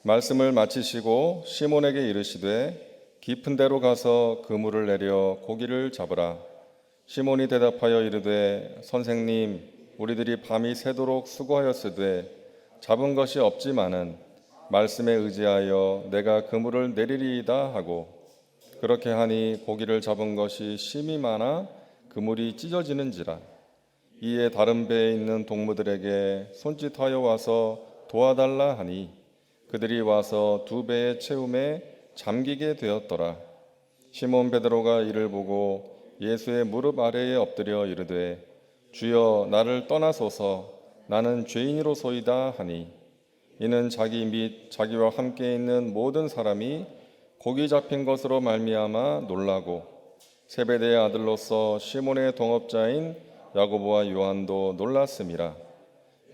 말씀을 마치시고 시몬에게 이르시되 깊은 데로 가서 그물을 내려 고기를 잡으라. 시몬이 대답하여 이르되 선생님, 우리들이 밤이 새도록 수고하였으되 잡은 것이 없지만은 말씀에 의지하여 내가 그물을 내리리이다 하고, 그렇게 하니 고기를 잡은 것이 심히 많아 그물이 찢어지는지라. 이에 다른 배에 있는 동무들에게 손짓하여 와서 도와달라 하니 그들이 와서 두 배의 채움에 잠기게 되었더라. 시몬 베드로가 이를 보고 예수의 무릎 아래에 엎드려 이르되 주여, 나를 떠나소서, 나는 죄인이로소이다 하니, 이는 자기 및 자기와 함께 있는 모든 사람이 고기 잡힌 것으로 말미암아 놀라고 세베대의 아들로서 시몬의 동업자인 야고보와 요한도 놀랐음이라.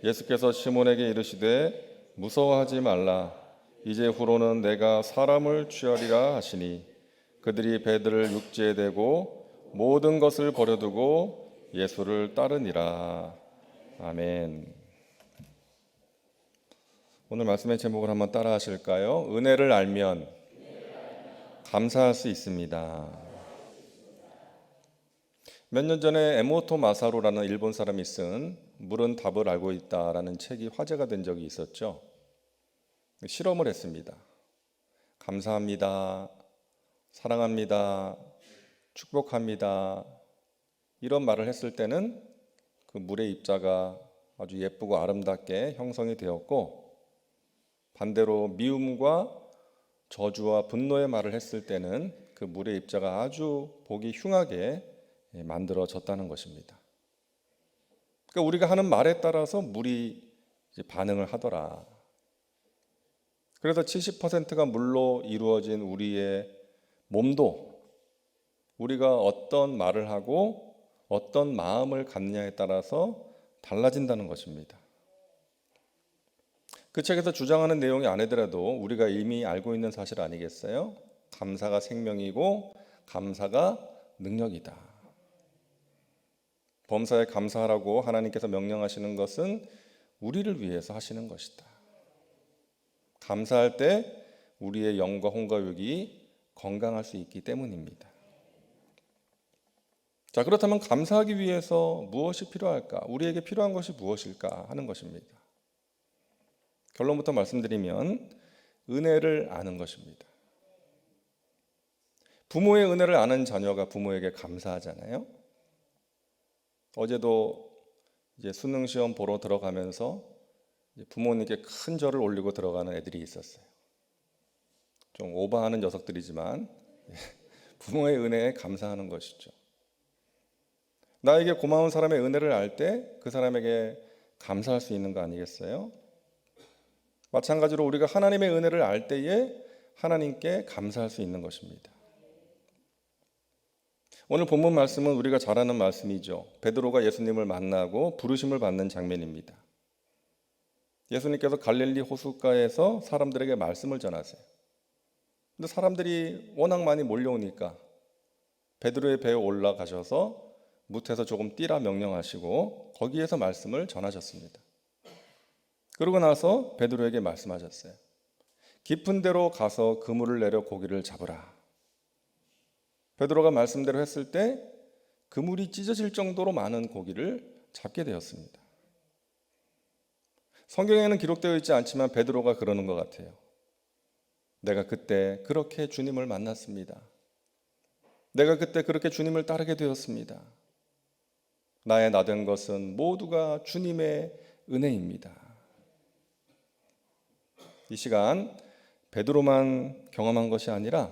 예수께서 시몬에게 이르시되 무서워하지 말라. 이제 후로는 내가 사람을 취하리라 하시니, 그들이 배들을 육지에 대고 모든 것을 버려두고 예수를 따르니라. 아멘. 오늘 말씀의 제목을 한번 따라 하실까요? 은혜를 알면 감사할 수 있습니다. 몇 년 전에 에모토 마사루라는 일본 사람이 쓴 물은 답을 알고 있다라는 책이 화제가 된 적이 있었죠. 실험을 했습니다. 감사합니다, 사랑합니다, 축복합니다, 이런 말을 했을 때는 그 물의 입자가 아주 예쁘고 아름답게 형성이 되었고, 반대로 미움과 저주와 분노의 말을 했을 때는 그 물의 입자가 아주 보기 흉하게 만들어졌다는 것입니다. 그러니까 우리가 하는 말에 따라서 물이 반응을 하더라. 그래서 70%가 물로 이루어진 우리의 몸도 우리가 어떤 말을 하고 어떤 마음을 갖느냐에 따라서 달라진다는 것입니다. 그 책에서 주장하는 내용이 아니더라도 우리가 이미 알고 있는 사실 아니겠어요? 감사가 생명이고 감사가 능력이다. 범사에 감사하라고 하나님께서 명령하시는 것은 우리를 위해서 하시는 것이다. 감사할 때 우리의 영과 혼과 육이 건강할 수 있기 때문입니다. 자, 그렇다면 감사하기 위해서 무엇이 필요할까? 우리에게 필요한 것이 무엇일까 하는 것입니다. 결론부터 말씀드리면 은혜를 아는 것입니다. 부모의 은혜를 아는 자녀가 부모에게 감사하잖아요. 어제도 이제 수능 시험 보러 들어가면서 부모님께 큰 절을 올리고 들어가는 애들이 있었어요. 좀 오버하는 녀석들이지만 부모의 은혜에 감사하는 것이죠. 나에게 고마운 사람의 은혜를 알 때 그 사람에게 감사할 수 있는 거 아니겠어요? 마찬가지로 우리가 하나님의 은혜를 알 때에 하나님께 감사할 수 있는 것입니다. 오늘 본문 말씀은 우리가 잘 아는 말씀이죠. 베드로가 예수님을 만나고 부르심을 받는 장면입니다. 예수님께서 갈릴리 호숫가에서 사람들에게 말씀을 전하세요. 근데 사람들이 워낙 많이 몰려오니까 베드로의 배에 올라가셔서 무태에서 조금 뛰라 명령하시고 거기에서 말씀을 전하셨습니다. 그러고 나서 베드로에게 말씀하셨어요. 깊은 데로 가서 그물을 내려 고기를 잡으라. 베드로가 말씀대로 했을 때 그물이 찢어질 정도로 많은 고기를 잡게 되었습니다. 성경에는 기록되어 있지 않지만 베드로가 그러는 것 같아요. 내가 그때 그렇게 주님을 만났습니다. 내가 그때 그렇게 주님을 따르게 되었습니다. 나의 나된 것은 모두가 주님의 은혜입니다. 이 시간 베드로만 경험한 것이 아니라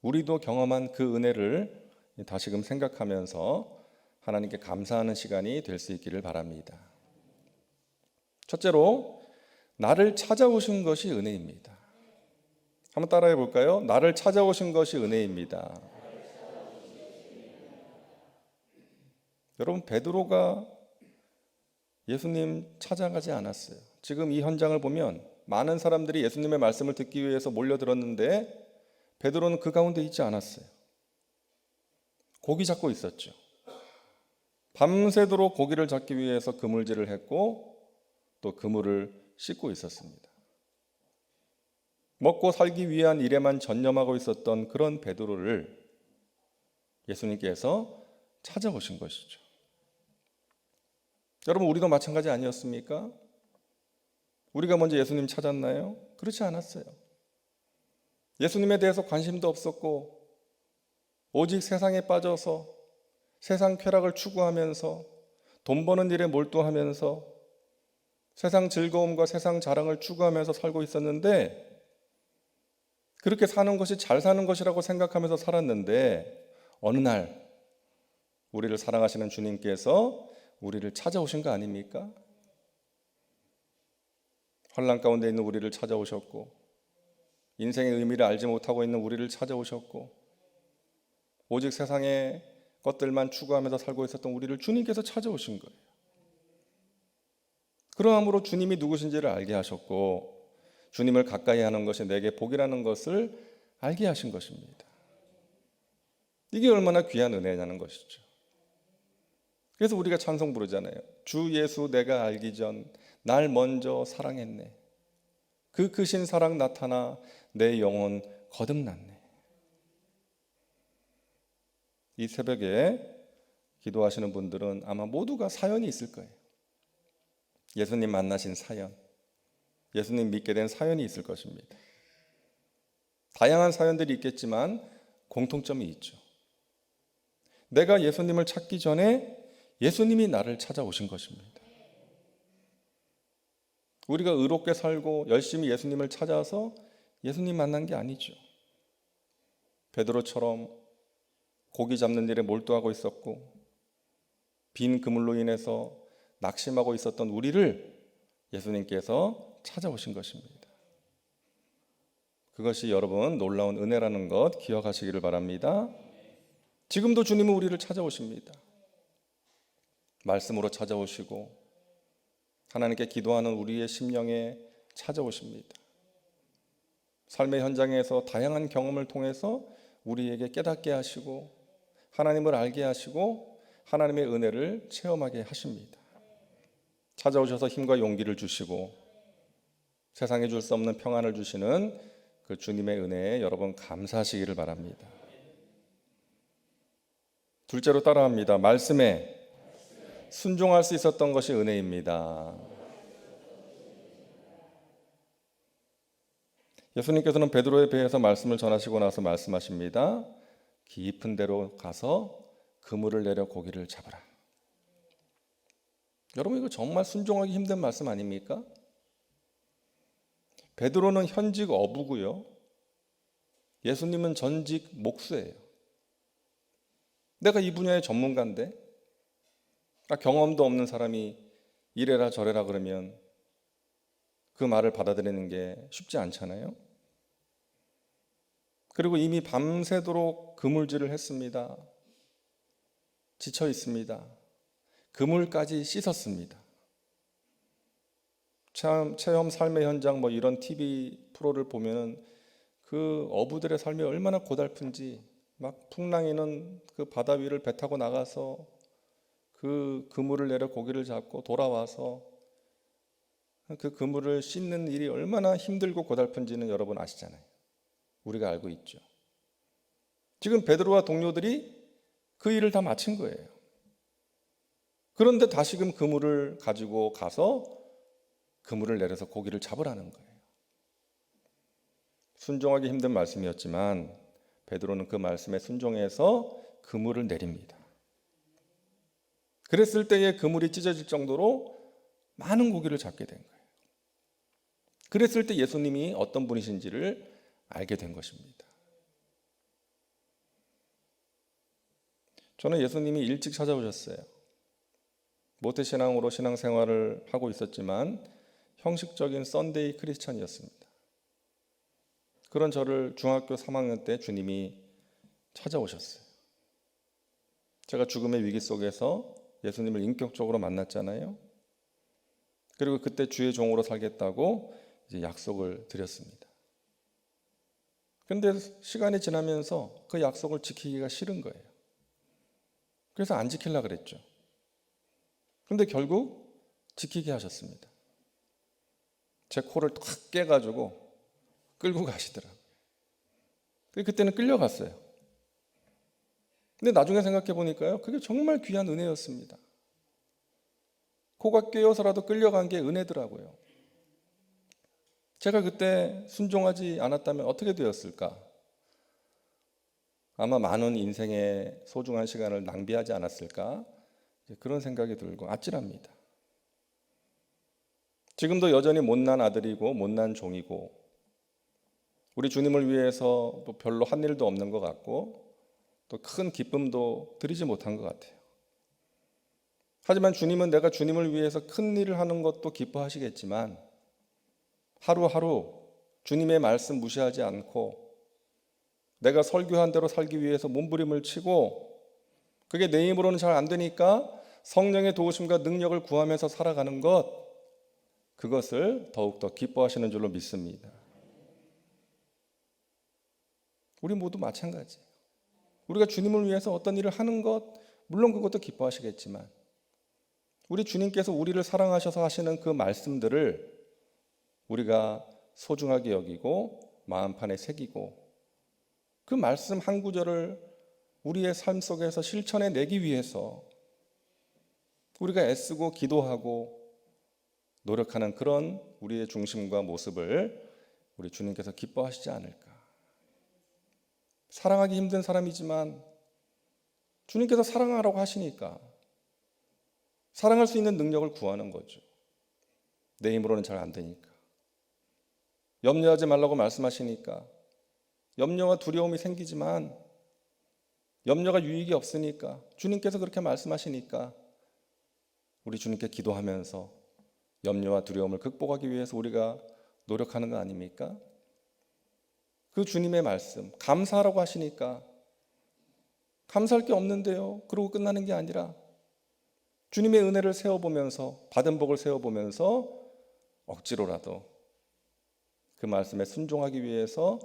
우리도 경험한 그 은혜를 다시금 생각하면서 하나님께 감사하는 시간이 될 수 있기를 바랍니다. 첫째로, 나를 찾아오신 것이 은혜입니다. 한번 따라해 볼까요? 나를 찾아오신 것이 은혜입니다. 여러분, 베드로가 예수님 찾아가지 않았어요. 지금 이 현장을 보면 많은 사람들이 예수님의 말씀을 듣기 위해서 몰려들었는데 베드로는 그 가운데 있지 않았어요. 고기 잡고 있었죠. 밤새도록 고기를 잡기 위해서 그물질을 했고 또 그물을 씻고 있었습니다. 먹고 살기 위한 일에만 전념하고 있었던 그런 베드로를 예수님께서 찾아오신 것이죠. 여러분, 우리도 마찬가지 아니었습니까? 우리가 먼저 예수님 찾았나요? 그렇지 않았어요. 예수님에 대해서 관심도 없었고 오직 세상에 빠져서 세상 쾌락을 추구하면서 돈 버는 일에 몰두하면서 세상 즐거움과 세상 자랑을 추구하면서 살고 있었는데, 그렇게 사는 것이 잘 사는 것이라고 생각하면서 살았는데, 어느 날 우리를 사랑하시는 주님께서 우리를 찾아오신 거 아닙니까? 환난 가운데 있는 우리를 찾아오셨고, 인생의 의미를 알지 못하고 있는 우리를 찾아오셨고, 오직 세상의 것들만 추구하면서 살고 있었던 우리를 주님께서 찾아오신 거예요. 그러함으로 주님이 누구신지를 알게 하셨고, 주님을 가까이 하는 것이 내게 복이라는 것을 알게 하신 것입니다. 이게 얼마나 귀한 은혜냐는 것이죠. 그래서 우리가 찬송 부르잖아요. 주 예수 내가 알기 전 날 먼저 사랑했네. 그 크신 사랑 나타나 내 영혼 거듭났네. 이 새벽에 기도하시는 분들은 아마 모두가 사연이 있을 거예요. 예수님 만나신 사연, 예수님 믿게 된 사연이 있을 것입니다. 다양한 사연들이 있겠지만 공통점이 있죠. 내가 예수님을 찾기 전에 예수님이 나를 찾아오신 것입니다. 우리가 의롭게 살고 열심히 예수님을 찾아서 예수님 만난 게 아니죠. 베드로처럼 고기 잡는 일에 몰두하고 있었고 빈 그물로 인해서 낙심하고 있었던 우리를 예수님께서 찾아오신 것입니다. 그것이 여러분 놀라운 은혜라는 것 기억하시기를 바랍니다. 지금도 주님은 우리를 찾아오십니다. 말씀으로 찾아오시고 하나님께 기도하는 우리의 심령에 찾아오십니다. 삶의 현장에서 다양한 경험을 통해서 우리에게 깨닫게 하시고 하나님을 알게 하시고 하나님의 은혜를 체험하게 하십니다. 찾아오셔서 힘과 용기를 주시고 세상에 줄 수 없는 평안을 주시는 그 주님의 은혜에 여러분 감사하시기를 바랍니다. 둘째로 따라합니다. 말씀에 순종할 수 있었던 것이 은혜입니다. 예수님께서는 베드로의 배에서 말씀을 전하시고 나서 말씀하십니다. 깊은 데로 가서 그물을 내려 고기를 잡으라. 여러분, 이거 정말 순종하기 힘든 말씀 아닙니까? 베드로는 현직 어부고요. 예수님은 전직 목수예요. 내가 이 분야의 전문가인데 경험도 없는 사람이 이래라 저래라 그러면 그 말을 받아들이는 게 쉽지 않잖아요. 그리고 이미 밤새도록 그물질을 했습니다. 지쳐 있습니다. 그물까지 씻었습니다. 체험 삶의 현장 이런 TV 프로를 보면 그 어부들의 삶이 얼마나 고달픈지 막 풍랑이는 그 바다 위를 배 타고 나가서 그 그물을 내려 고기를 잡고 돌아와서 그 그물을 씻는 일이 얼마나 힘들고 고달픈지는 여러분 아시잖아요. 우리가 알고 있죠. 지금 베드로와 동료들이 그 일을 다 마친 거예요. 그런데 다시금 그물을 가지고 가서 그물을 내려서 고기를 잡으라는 거예요. 순종하기 힘든 말씀이었지만 베드로는 그 말씀에 순종해서 그물을 내립니다. 그랬을 때에 그물이 찢어질 정도로 많은 고기를 잡게 된 거예요. 그랬을 때 예수님이 어떤 분이신지를 알게 된 것입니다. 저는 예수님이 일찍 찾아오셨어요. 모태신앙으로 신앙생활을 하고 있었지만 형식적인 썬데이 크리스찬이었습니다. 그런 저를 중학교 3학년 때 주님이 찾아오셨어요. 제가 죽음의 위기 속에서 예수님을 인격적으로 만났잖아요. 그리고 그때 주의 종으로 살겠다고 이제 약속을 드렸습니다. 그런데 시간이 지나면서 그 약속을 지키기가 싫은 거예요. 그래서 안 지키려고 그랬죠. 그런데 결국 지키게 하셨습니다. 제 코를 탁 깨가지고 끌고 가시더라고요. 그때는 끌려갔어요. 근데 나중에 생각해 보니까요, 그게 정말 귀한 은혜였습니다. 코가 꿰어서라도 끌려간 게 은혜더라고요. 제가 그때 순종하지 않았다면 어떻게 되었을까? 아마 많은 인생의 소중한 시간을 낭비하지 않았을까? 그런 생각이 들고 아찔합니다. 지금도 여전히 못난 아들이고 못난 종이고 우리 주님을 위해서 또 별로 한 일도 없는 것 같고 또 큰 기쁨도 드리지 못한 것 같아요. 하지만 주님은 내가 주님을 위해서 큰 일을 하는 것도 기뻐하시겠지만 하루하루 주님의 말씀 무시하지 않고 내가 설교한 대로 살기 위해서 몸부림을 치고 그게 내 힘으로는 잘 안 되니까 성령의 도우심과 능력을 구하면서 살아가는 것, 그것을 더욱더 기뻐하시는 줄로 믿습니다. 우리 모두 마찬가지예요. 우리가 주님을 위해서 어떤 일을 하는 것, 물론 그것도 기뻐하시겠지만 우리 주님께서 우리를 사랑하셔서 하시는 그 말씀들을 우리가 소중하게 여기고 마음판에 새기고 그 말씀 한 구절을 우리의 삶 속에서 실천해 내기 위해서 우리가 애쓰고 기도하고 노력하는 그런 우리의 중심과 모습을 우리 주님께서 기뻐하시지 않을까. 사랑하기 힘든 사람이지만 주님께서 사랑하라고 하시니까 사랑할 수 있는 능력을 구하는 거죠. 내 힘으로는 잘 안 되니까. 염려하지 말라고 말씀하시니까 염려와 두려움이 생기지만 염려가 유익이 없으니까 주님께서 그렇게 말씀하시니까 우리 주님께 기도하면서 염려와 두려움을 극복하기 위해서 우리가 노력하는 거 아닙니까? 그 주님의 말씀, 감사하라고 하시니까 감사할 게 없는데요. 그러고 끝나는 게 아니라 주님의 은혜를 세워보면서 받은 복을 세워보면서 억지로라도 그 말씀에 순종하기 위해서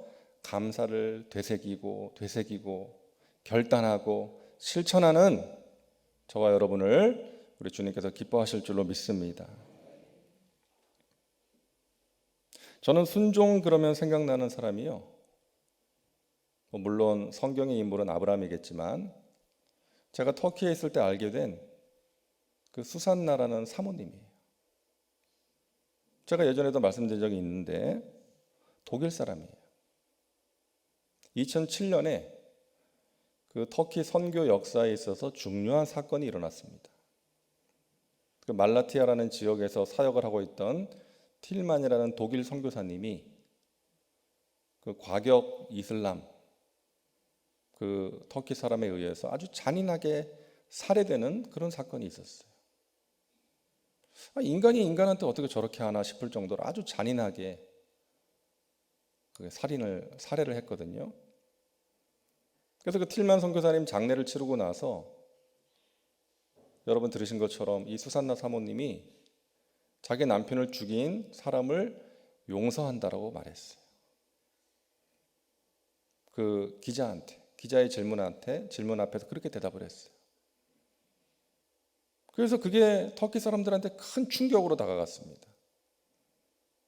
감사를 되새기고 결단하고 실천하는 저와 여러분을 우리 주님께서 기뻐하실 줄로 믿습니다. 저는 순종 그러면 생각나는 사람이요. 물론 성경의 인물은 아브라함이겠지만 제가 터키에 있을 때 알게 된 그 수산나라는 사모님이에요. 제가 예전에도 말씀드린 적이 있는데 독일 사람이에요. 2007년에 그 터키 선교 역사에 있어서 중요한 사건이 일어났습니다. 그 말라티아라는 지역에서 사역을 하고 있던 틸만이라는 독일 선교사님이 그 과격 이슬람 그 터키 사람에 의해서 아주 잔인하게 살해되는 그런 사건이 있었어요. 인간이 인간한테 어떻게 저렇게 하나 싶을 정도로 아주 잔인하게 그 살해를 했거든요. 그래서 그 틸만 선교사님 장례를 치르고 나서 여러분 들으신 것처럼 이 수산나 사모님이 자기 남편을 죽인 사람을 용서한다라고 말했어요. 그 기자의 질문 앞에서 그렇게 대답을 했어요. 그래서 그게 터키 사람들한테 큰 충격으로 다가갔습니다.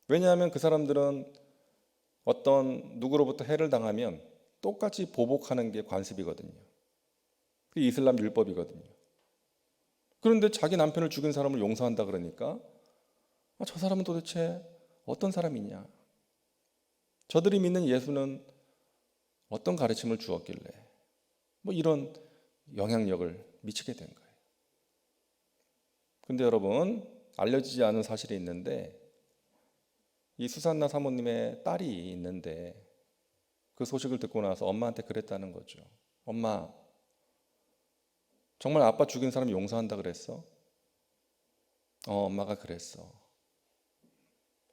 왜냐하면 그 사람들은 어떤 누구로부터 해를 당하면 똑같이 보복하는 게 관습이거든요. 그게 이슬람 율법이거든요. 그런데 자기 남편을 죽인 사람을 용서한다 그러니까 저 사람은 도대체 어떤 사람이냐? 저들이 믿는 예수는 어떤 가르침을 주었길래 이런 영향력을 미치게 된 거예요. 근데 여러분 알려지지 않은 사실이 있는데 이 수산나 사모님의 딸이 있는데 그 소식을 듣고 나서 엄마한테 그랬다는 거죠. 엄마, 정말 아빠 죽인 사람 용서한다 그랬어? 엄마가 그랬어.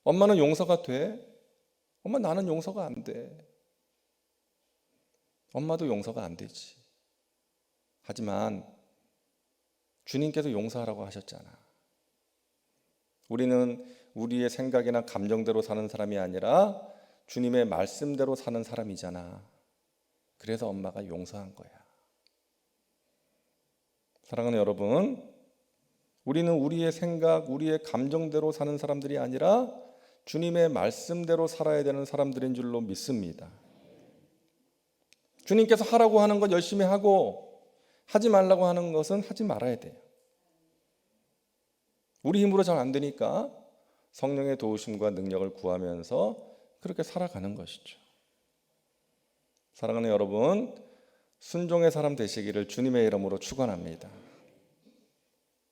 엄마는 용서가 돼? 엄마 나는 용서가 안 돼. 엄마도 용서가 안 되지. 하지만 주님께서 용서하라고 하셨잖아. 우리는 우리의 생각이나 감정대로 사는 사람이 아니라 주님의 말씀대로 사는 사람이잖아. 그래서 엄마가 용서한 거야. 사랑하는 여러분, 우리는 우리의 생각, 우리의 감정대로 사는 사람들이 아니라 주님의 말씀대로 살아야 되는 사람들인 줄로 믿습니다. 주님께서 하라고 하는 것 열심히 하고 하지 말라고 하는 것은 하지 말아야 돼요. 우리 힘으로 잘 안 되니까 성령의 도우심과 능력을 구하면서 그렇게 살아가는 것이죠. 사랑하는 여러분, 순종의 사람 되시기를 주님의 이름으로 축원합니다.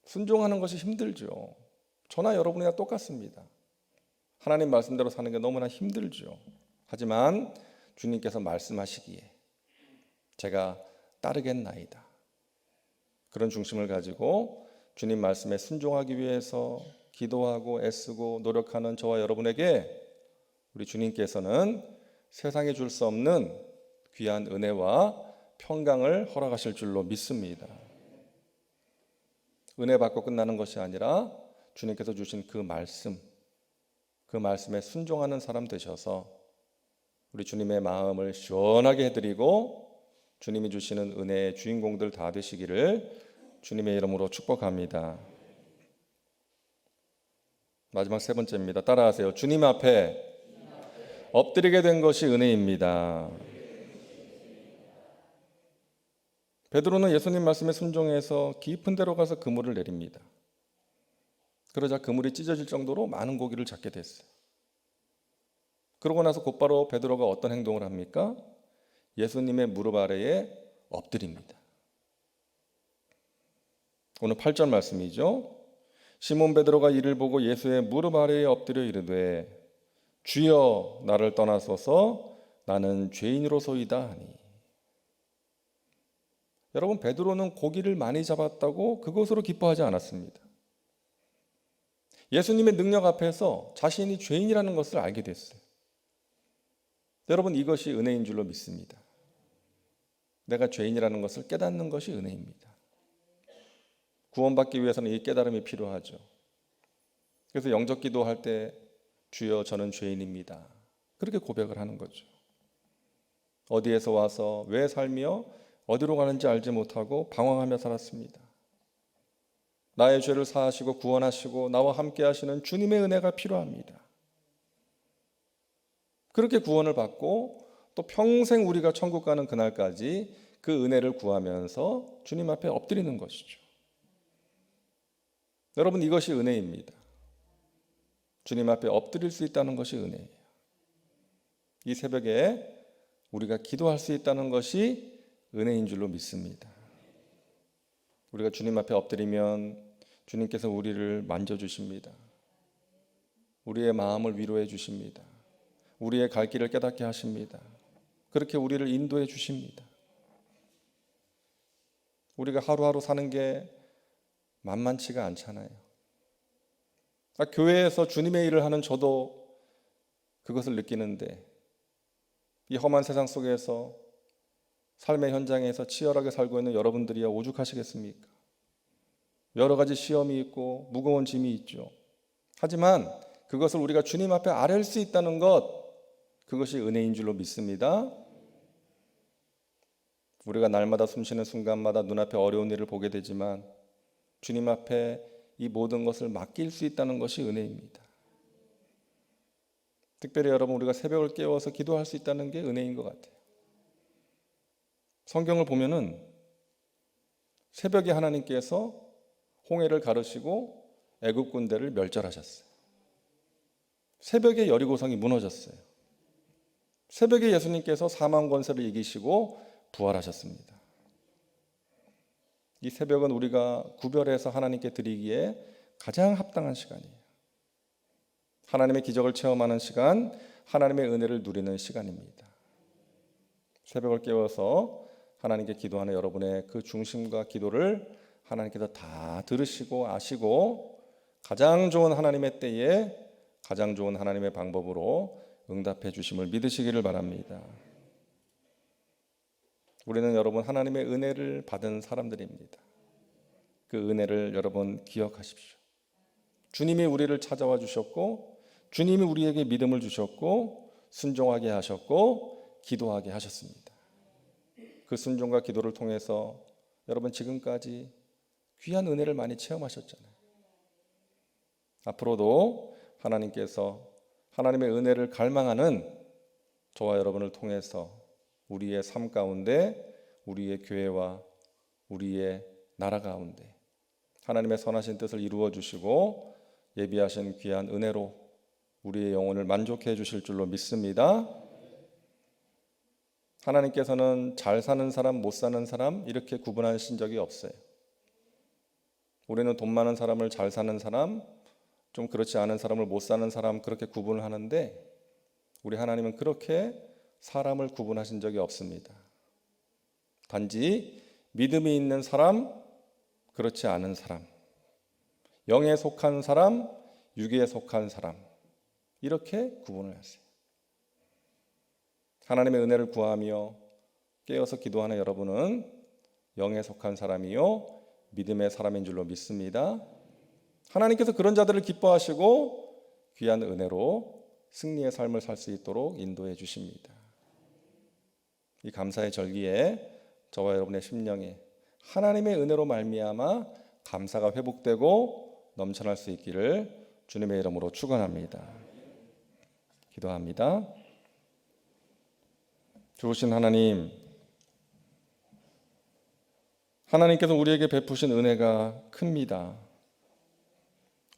순종하는 것이 힘들죠. 저나 여러분이나 똑같습니다. 하나님 말씀대로 사는 게 너무나 힘들죠. 하지만 주님께서 말씀하시기에 제가 따르겠나이다. 그런 중심을 가지고 주님 말씀에 순종하기 위해서 기도하고 애쓰고 노력하는 저와 여러분에게 우리 주님께서는 세상에 줄 수 없는 귀한 은혜와 평강을 허락하실 줄로 믿습니다. 은혜 받고 끝나는 것이 아니라 주님께서 주신 그 말씀에 순종하는 사람 되셔서 우리 주님의 마음을 시원하게 해드리고 주님이 주시는 은혜의 주인공들 다 되시기를 주님의 이름으로 축복합니다. 마지막 세 번째입니다. 따라하세요. 주님 앞에 엎드리게 된 것이 은혜입니다. 베드로는 예수님 말씀에 순종해서 깊은 데로 가서 그물을 내립니다. 그러자 그물이 찢어질 정도로 많은 고기를 잡게 됐어요. 그러고 나서 곧바로 베드로가 어떤 행동을 합니까? 예수님의 무릎 아래에 엎드립니다. 오늘 8절 말씀이죠. 시몬 베드로가 이를 보고 예수의 무릎 아래에 엎드려 이르되 주여 나를 떠나소서 나는 죄인으로소이다 하니. 여러분, 베드로는 고기를 많이 잡았다고 그것으로 기뻐하지 않았습니다. 예수님의 능력 앞에서 자신이 죄인이라는 것을 알게 됐어요. 여러분, 이것이 은혜인 줄로 믿습니다. 내가 죄인이라는 것을 깨닫는 것이 은혜입니다. 구원받기 위해서는 이 깨달음이 필요하죠. 그래서 영적 기도할 때 주여 저는 죄인입니다. 그렇게 고백을 하는 거죠. 어디에서 와서 왜 살며 어디로 가는지 알지 못하고 방황하며 살았습니다. 나의 죄를 사하시고 구원하시고 나와 함께 하시는 주님의 은혜가 필요합니다. 그렇게 구원을 받고 또 평생 우리가 천국 가는 그날까지 그 은혜를 구하면서 주님 앞에 엎드리는 것이죠. 여러분, 이것이 은혜입니다. 주님 앞에 엎드릴 수 있다는 것이 은혜예요. 이 새벽에 우리가 기도할 수 있다는 것이 은혜인 줄로 믿습니다. 우리가 주님 앞에 엎드리면 주님께서 우리를 만져주십니다. 우리의 마음을 위로해 주십니다. 우리의 갈 길을 깨닫게 하십니다. 그렇게 우리를 인도해 주십니다. 우리가 하루하루 사는 게 만만치가 않잖아요. 교회에서 주님의 일을 하는 저도 그것을 느끼는데 이 험한 세상 속에서 삶의 현장에서 치열하게 살고 있는 여러분들이야 오죽하시겠습니까? 여러 가지 시험이 있고 무거운 짐이 있죠. 하지만 그것을 우리가 주님 앞에 아뢰을 수 있다는 것, 그것이 은혜인 줄로 믿습니다. 우리가 날마다 숨쉬는 순간마다 눈앞에 어려운 일을 보게 되지만 주님 앞에 이 모든 것을 맡길 수 있다는 것이 은혜입니다. 특별히 여러분, 우리가 새벽을 깨워서 기도할 수 있다는 게 은혜인 것 같아요. 성경을 보면은 새벽에 하나님께서 홍해를 가르시고 애굽 군대를 멸절하셨어요. 새벽에 여리고성이 무너졌어요. 새벽에 예수님께서 사망 권세를 이기시고 부활하셨습니다. 이 새벽은 우리가 구별해서 하나님께 드리기에 가장 합당한 시간이에요. 하나님의 기적을 체험하는 시간, 하나님의 은혜를 누리는 시간입니다. 새벽을 깨워서 하나님께 기도하는 여러분의 그 중심과 기도를 하나님께서 다 들으시고 아시고 가장 좋은 하나님의 때에 가장 좋은 하나님의 방법으로 응답해 주심을 믿으시기를 바랍니다. 우리는 여러분 하나님의 은혜를 받은 사람들입니다. 그 은혜를 여러분 기억하십시오. 주님이 우리를 찾아와 주셨고 주님이 우리에게 믿음을 주셨고 순종하게 하셨고 기도하게 하셨습니다. 그 순종과 기도를 통해서 여러분 지금까지 귀한 은혜를 많이 체험하셨잖아요. 앞으로도 하나님께서 하나님의 은혜를 갈망하는 저와 여러분을 통해서 우리의 삶 가운데, 우리의 교회와 우리의 나라 가운데 하나님의 선하신 뜻을 이루어 주시고 예비하신 귀한 은혜로 우리의 영혼을 만족해 주실 줄로 믿습니다. 하나님께서는 잘 사는 사람, 못 사는 사람 이렇게 구분하신 적이 없어요. 우리는 돈 많은 사람을 잘 사는 사람, 좀 그렇지 않은 사람을 못 사는 사람 그렇게 구분을 하는데 우리 하나님은 그렇게 사람을 구분하신 적이 없습니다. 단지 믿음이 있는 사람, 그렇지 않은 사람, 영에 속한 사람, 육에 속한 사람 이렇게 구분을 했어요. 하나님의 은혜를 구하며 깨어서 기도하는 여러분은 영에 속한 사람이요 믿음의 사람인 줄로 믿습니다. 하나님께서 그런 자들을 기뻐하시고 귀한 은혜로 승리의 삶을 살 수 있도록 인도해 주십니다. 이 감사의 절기에 저와 여러분의 심령에 하나님의 은혜로 말미암아 감사가 회복되고 넘쳐날 수 있기를 주님의 이름으로 축원합니다. 기도합니다. 좋으신 하나님, 하나님께서 우리에게 베푸신 은혜가 큽니다.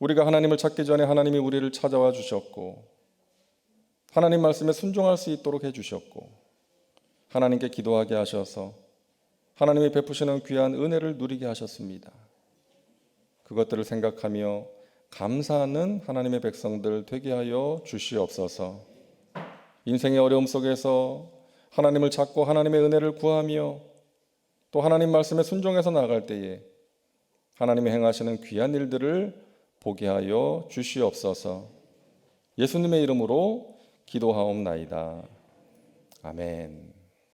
우리가 하나님을 찾기 전에 하나님이 우리를 찾아와 주셨고 하나님 말씀에 순종할 수 있도록 해주셨고 하나님께 기도하게 하셔서 하나님이 베푸시는 귀한 은혜를 누리게 하셨습니다. 그것들을 생각하며 감사하는 하나님의 백성들 되게 하여 주시옵소서. 인생의 어려움 속에서 하나님을 찾고 하나님의 은혜를 구하며 또 하나님 말씀에 순종해서 나아갈 때에 하나님이 행하시는 귀한 일들을 보게 하여 주시옵소서. 예수님의 이름으로 기도하옵나이다. 아멘.